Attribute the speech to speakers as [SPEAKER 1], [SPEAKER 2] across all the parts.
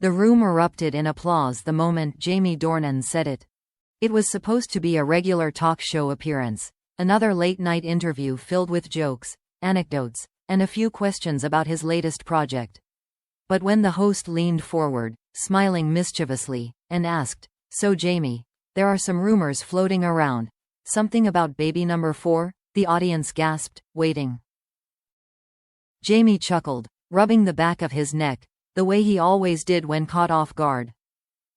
[SPEAKER 1] The room erupted in applause the moment Jamie Dornan said it. It was supposed to be a regular talk show appearance, another late-night interview filled with jokes, anecdotes, and a few questions about his latest project. But when the host leaned forward, smiling mischievously, and asked, "So Jamie, there are some rumors floating around. Something about baby number 4? The audience gasped, waiting. Jamie chuckled, rubbing the back of his neck, the way he always did when caught off guard.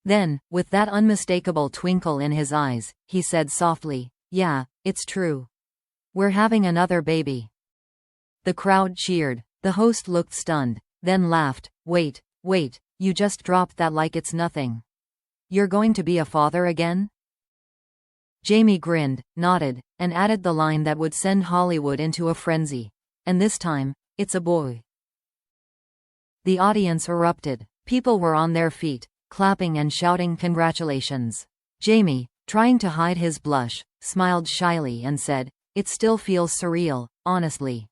[SPEAKER 1] Then, with that unmistakable twinkle in his eyes, he said softly, "Yeah, it's true. We're having another baby." The crowd cheered. The host looked stunned, then laughed. Wait, you just dropped that like it's nothing. You're going to be a father again?" Jamie grinned, nodded, and added the line that would send Hollywood into a frenzy. "And this time, it's a boy." The audience erupted. People were on their feet, clapping and shouting congratulations. Jamie, trying to hide his blush, smiled shyly and said, "It still feels surreal, honestly.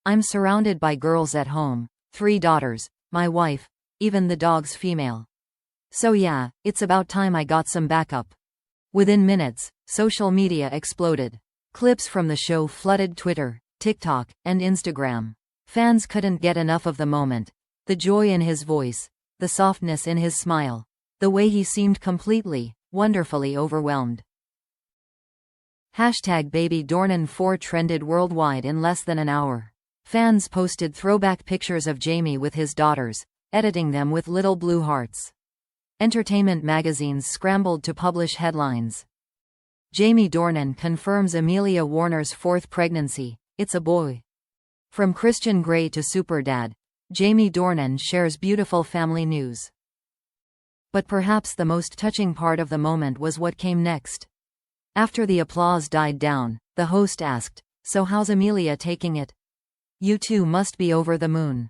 [SPEAKER 1] I'm surrounded by girls at home, 3 daughters, my wife, even the dog's female. So yeah, it's about time I got some backup." Within minutes, social media exploded. Clips from the show flooded Twitter, TikTok, and Instagram. Fans couldn't get enough of the moment. The joy in his voice, the softness in his smile, the way he seemed completely, wonderfully overwhelmed. #BabyDornan4 trended worldwide in less than an hour. Fans posted throwback pictures of Jamie with his daughters, editing them with little blue hearts. Entertainment magazines scrambled to publish headlines. Jamie Dornan confirms Amelia Warner's 4th pregnancy. It's a boy. From Christian Grey to Superdad, Jamie Dornan shares beautiful family news. But perhaps the most touching part of the moment was what came next. After the applause died down, the host asked, "So how's Amelia taking it? You two must be over the moon."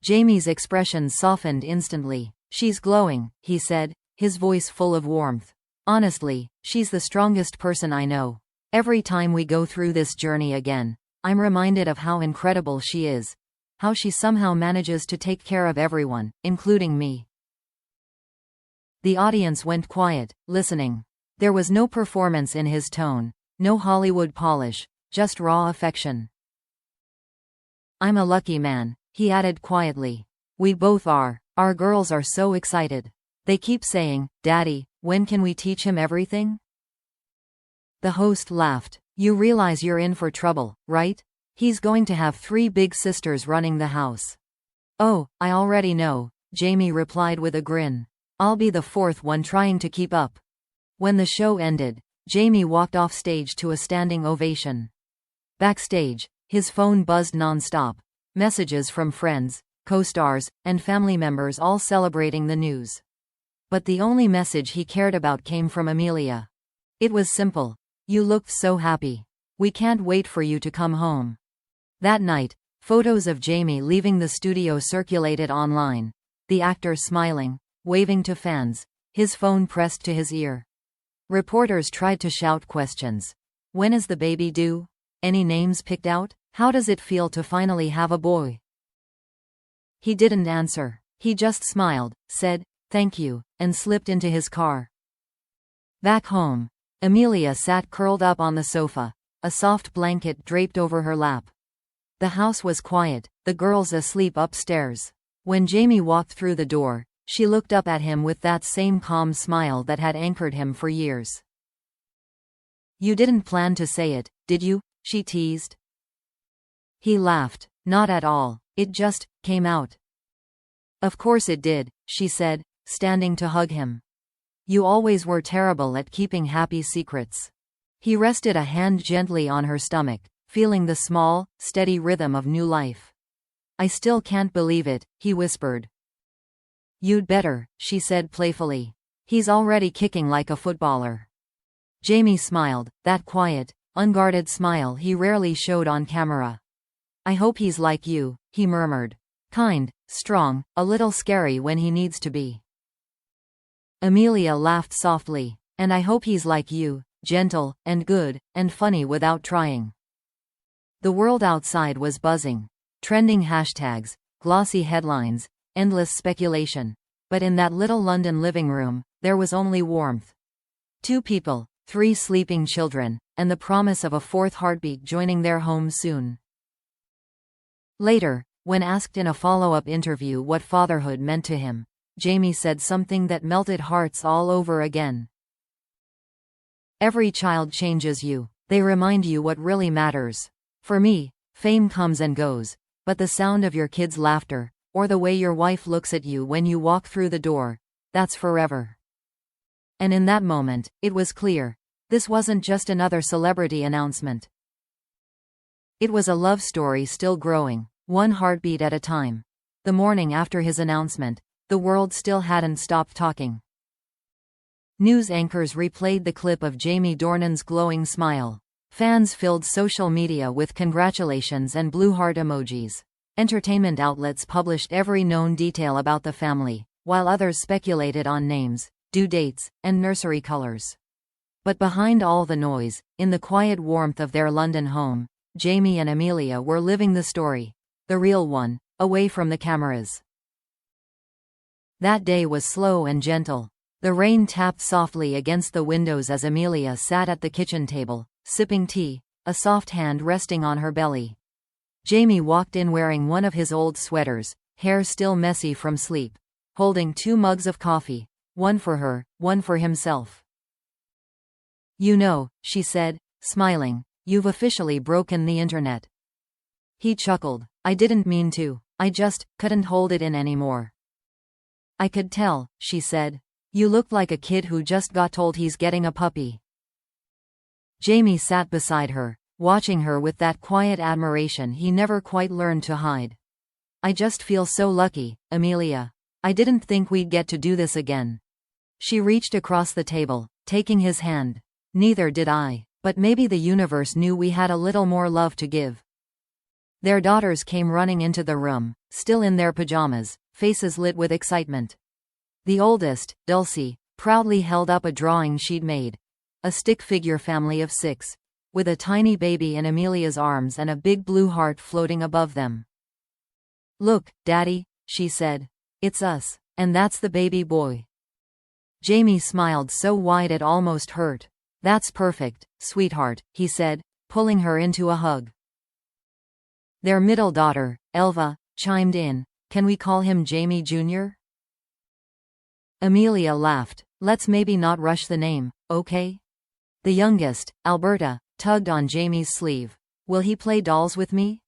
[SPEAKER 1] Jamie's expression softened instantly. "She's glowing," he said, his voice full of warmth. "Honestly, she's the strongest person I know. Every time we go through this journey again, I'm reminded of how incredible she is. How she somehow manages to take care of everyone, including me." The audience went quiet, listening. There was no performance in his tone, no Hollywood polish, just raw affection. "I'm a lucky man," he added quietly. "We both are. Our girls are so excited. They keep saying, 'Daddy, when can we teach him everything?'" The host laughed. "You realize you're in for trouble, right? He's going to have 3 big sisters running the house." "Oh, I already know," Jamie replied with a grin. "I'll be the 4th one trying to keep up." When the show ended, Jamie walked off stage to a standing ovation. Backstage, his phone buzzed non-stop. Messages from friends, co-stars, and family members all celebrating the news. But the only message he cared about came from Amelia. It was simple. "You looked so happy. We can't wait for you to come home." That night, photos of Jamie leaving the studio circulated online. The actor smiling, waving to fans, his phone pressed to his ear. Reporters tried to shout questions. "When is the baby due? Any names picked out? How does it feel to finally have a boy?" He didn't answer. He just smiled, said, "Thank you," and slipped into his car. Back home, Amelia sat curled up on the sofa, a soft blanket draped over her lap. The house was quiet, the girls asleep upstairs. When Jamie walked through the door, she looked up at him with that same calm smile that had anchored him for years. "You didn't plan to say it, did you?" she teased. He laughed. "Not at all. It just came out." "Of course it did," she said, standing to hug him. "You always were terrible at keeping happy secrets." He rested a hand gently on her stomach, feeling the small, steady rhythm of new life. "I still can't believe it," he whispered. "You'd better," she said playfully. "He's already kicking like a footballer." Jamie smiled, that quiet, unguarded smile he rarely showed on camera. "I hope he's like you," he murmured. "Kind, strong, a little scary when he needs to be." Amelia laughed softly. "And I hope he's like you, gentle, and good, and funny without trying." The world outside was buzzing. Trending hashtags, glossy headlines, endless speculation. But in that little London living room, there was only warmth. 2 people, 3 sleeping children, and the promise of a 4th heartbeat joining their home soon. Later, when asked in a follow-up interview what fatherhood meant to him, Jamie said something that melted hearts all over again. "Every child changes you. They remind you what really matters. For me, fame comes and goes, but the sound of your kids' laughter, or the way your wife looks at you when you walk through the door, that's forever." And in that moment, it was clear. This wasn't just another celebrity announcement. It was a love story still growing, one heartbeat at a time. The morning after his announcement, the world still hadn't stopped talking. News anchors replayed the clip of Jamie Dornan's glowing smile. Fans filled social media with congratulations and blue heart emojis. Entertainment outlets published every known detail about the family, while others speculated on names, due dates, and nursery colors. But behind all the noise, in the quiet warmth of their London home, Jamie and Amelia were living the story, the real one, away from the cameras. That day was slow and gentle. The rain tapped softly against the windows as Amelia sat at the kitchen table, sipping tea, a soft hand resting on her belly. Jamie walked in wearing one of his old sweaters, hair still messy from sleep, holding 2 mugs of coffee, one for her, one for himself. "You know," she said, smiling, "you've officially broken the internet." He chuckled. "I didn't mean to. I just couldn't hold it in anymore." "I could tell," she said. "You looked like a kid who just got told he's getting a puppy." Jamie sat beside her, watching her with that quiet admiration he never quite learned to hide. "I just feel so lucky, Amelia. I didn't think we'd get to do this again." She reached across the table, taking his hand. "Neither did I, but maybe the universe knew we had a little more love to give." Their daughters came running into the room, still in their pajamas, faces lit with excitement. The oldest, Dulcie, proudly held up a drawing she'd made. A stick figure family of 6, with a tiny baby in Amelia's arms and a big blue heart floating above them. "Look, Daddy," she said. "It's us. And that's the baby boy." Jamie smiled so wide it almost hurt. "That's perfect, sweetheart," he said, pulling her into a hug. Their middle daughter, Elva, chimed in. "Can we call him Jamie Jr.?" Amelia laughed. "Let's maybe not rush the name, okay?" The youngest, Alberta, tugged on Jamie's sleeve. "Will he play dolls with me?"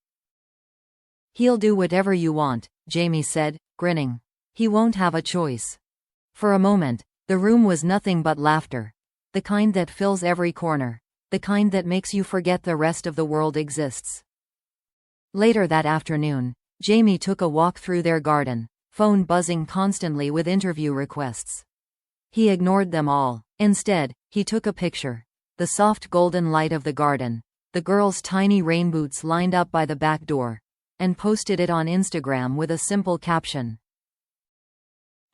[SPEAKER 1] "He'll do whatever you want," Jamie said, grinning. "He won't have a choice." For a moment, the room was nothing but laughter. The kind that fills every corner. The kind that makes you forget the rest of the world exists. Later that afternoon, Jamie took a walk through their garden, phone buzzing constantly with interview requests. He ignored them all. Instead, he took a picture. The soft golden light of the garden, the girls' tiny rain boots lined up by the back door, and posted it on Instagram with a simple caption.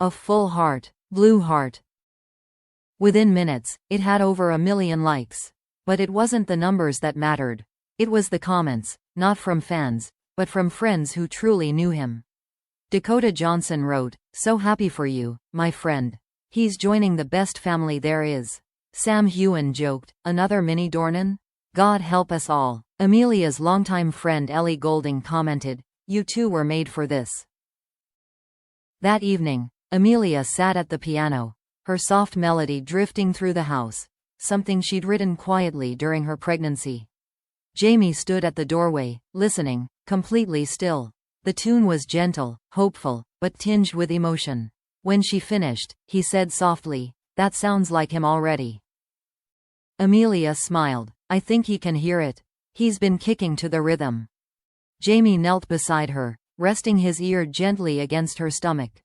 [SPEAKER 1] "A full heart, blue heart." Within minutes, it had over 1 million likes. But it wasn't the numbers that mattered. It was the comments, not from fans, but from friends who truly knew him. Dakota Johnson wrote, "So happy for you, my friend. He's joining the best family there is." Sam Hewen joked, "Another mini Dornan? God help us all." Amelia's longtime friend Ellie Goulding commented, "You two were made for this." That evening, Amelia sat at the piano, her soft melody drifting through the house, something she'd written quietly during her pregnancy. Jamie stood at the doorway, listening, completely still. The tune was gentle, hopeful, but tinged with emotion. When she finished, he said softly, "That sounds like him already." Amelia smiled. "I think he can hear it. He's been kicking to the rhythm." Jamie knelt beside her, resting his ear gently against her stomach.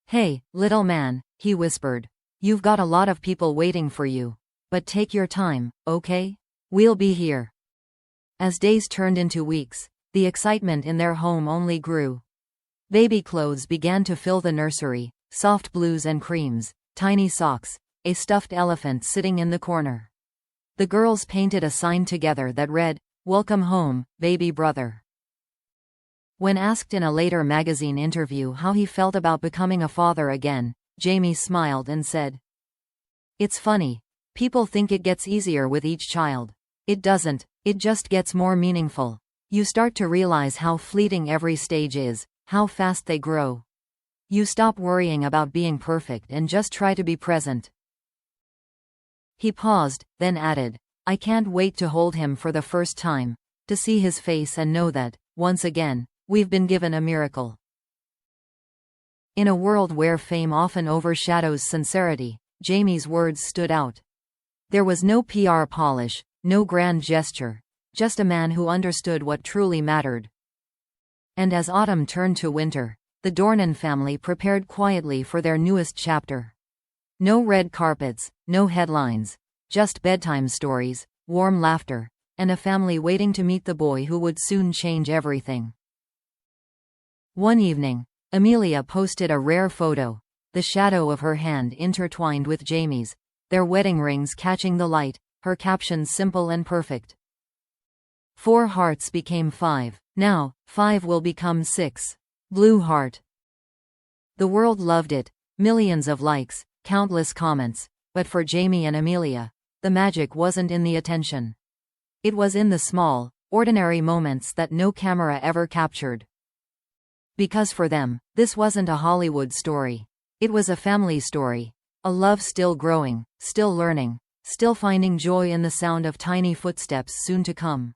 [SPEAKER 1] "Hey, little man," he whispered. "You've got a lot of people waiting for you. But take your time, okay? We'll be here." As days turned into weeks, the excitement in their home only grew. Baby clothes began to fill the nursery, soft blues and creams, tiny socks, a stuffed elephant sitting in the corner. The girls painted a sign together that read, "Welcome home, baby brother." When asked in a later magazine interview how he felt about becoming a father again, Jamie smiled and said, "It's funny. People think it gets easier with each child. It doesn't, it just gets more meaningful. You start to realize how fleeting every stage is, how fast they grow. You stop worrying about being perfect and just try to be present." He paused, then added, "I can't wait to hold him for the first time, to see his face and know that, once again, we've been given a miracle." In a world where fame often overshadows sincerity, Jamie's words stood out. There was no PR polish, no grand gesture, just a man who understood what truly mattered. And as autumn turned to winter, the Dornan family prepared quietly for their newest chapter. No red carpets, no headlines, just bedtime stories, warm laughter, and a family waiting to meet the boy who would soon change everything. One evening, Amelia posted a rare photo, the shadow of her hand intertwined with Jamie's, their wedding rings catching the light, her caption simple and perfect. 4 hearts became 5. Now, 5 will become 6. Blue heart. The world loved it, millions of likes, countless comments, but for Jamie and Amelia, the magic wasn't in the attention. It was in the small, ordinary moments that no camera ever captured. Because for them, this wasn't a Hollywood story. It was a family story. A love still growing, still learning, still finding joy in the sound of tiny footsteps soon to come.